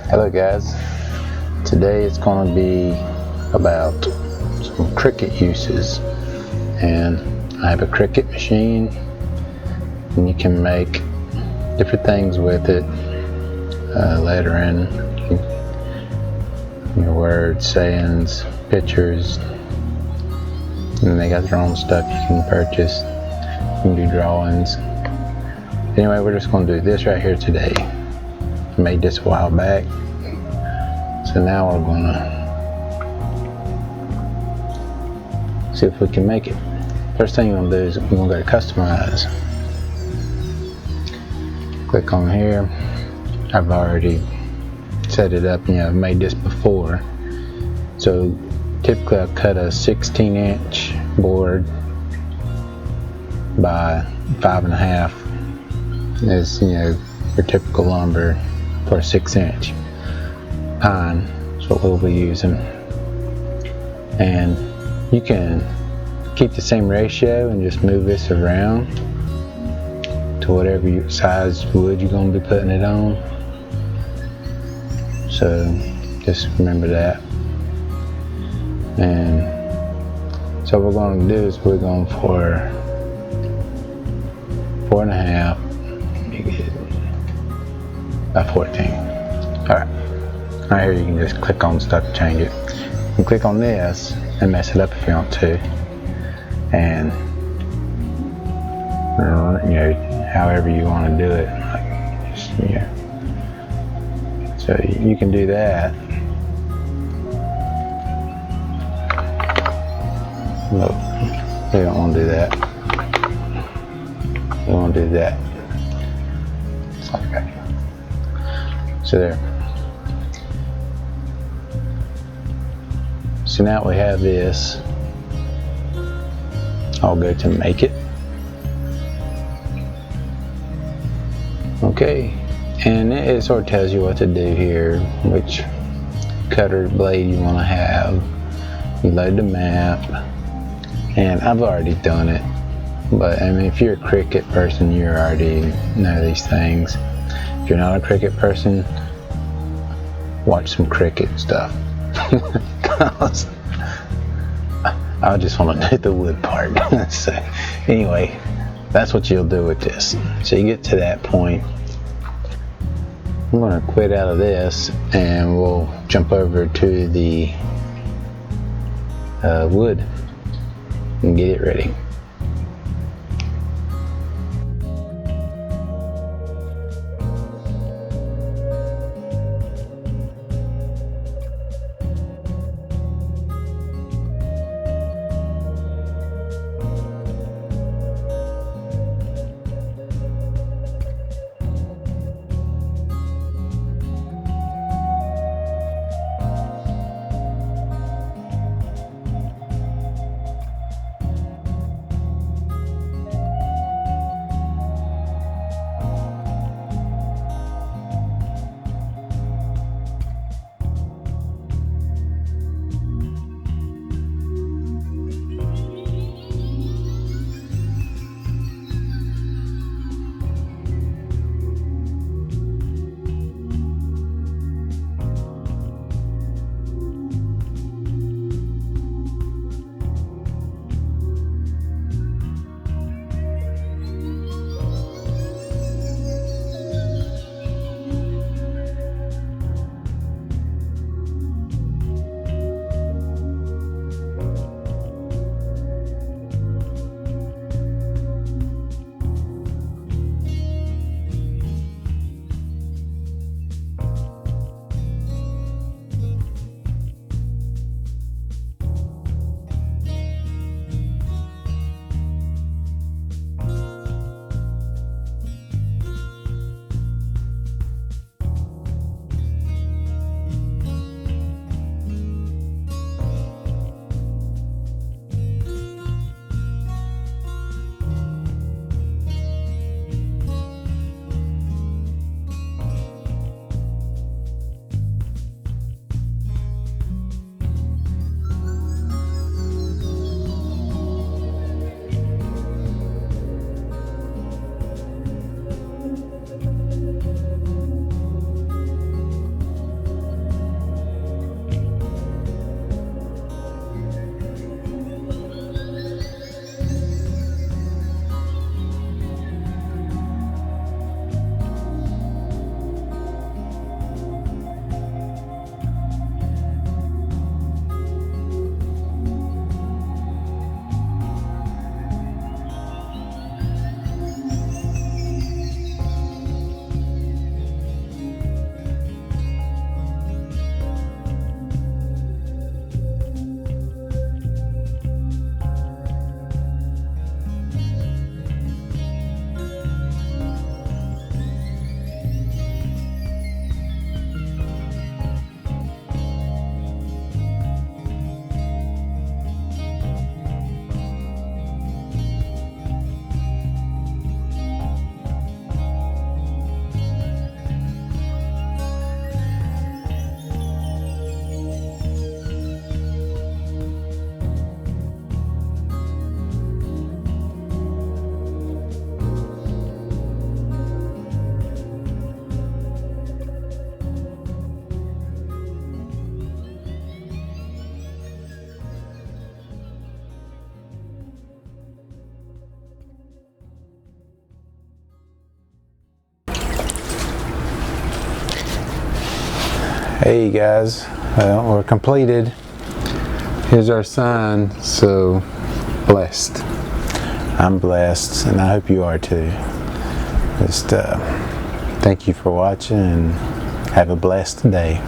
Hello guys, today it's going to be about some Cricut uses, and I have a Cricut machine and you can make different things with it, lettering, your words, sayings, pictures, and they got their own stuff you can purchase. You can do drawings. Anyway, we're just going to do this right here today. I made this a while back. So now we're gonna see if we can make it. First thing you're gonna do is we're gonna go to customize. Click on here. I've already set it up, I've made this before. So typically I'll cut a 16-inch board by 5.5 as your typical lumber for a 6-inch. Pine is what we'll be using, and you can keep the same ratio and just move this around to whatever size wood you're going to be putting it on. So just remember that. And so what we're going to do is we're going for 4.5 by 14. All right. Right here you can just click on stuff to change it. You can click on this and mess it up if you want to, and however you want to do it. So you can do that. Nope, you don't want to do that. You want to do that. It's like that. So there. So now we have this. I'll go to make it. Okay, and it sort of tells you what to do here, which cutter blade you want to have. You load the map, and I've already done it, but I mean, if you're a Cricut person, you already know these things. If you're not a Cricut person, watch some Cricut stuff. I just want to do the wood part. So anyway, that's what you'll do with this. So you get to that point. I'm going to quit out of this and we'll jump over to the wood and get it ready. Hey guys, well, we're completed. Here's our sign, so blessed. I'm blessed, and I hope you are too. Just thank you for watching, and have a blessed day.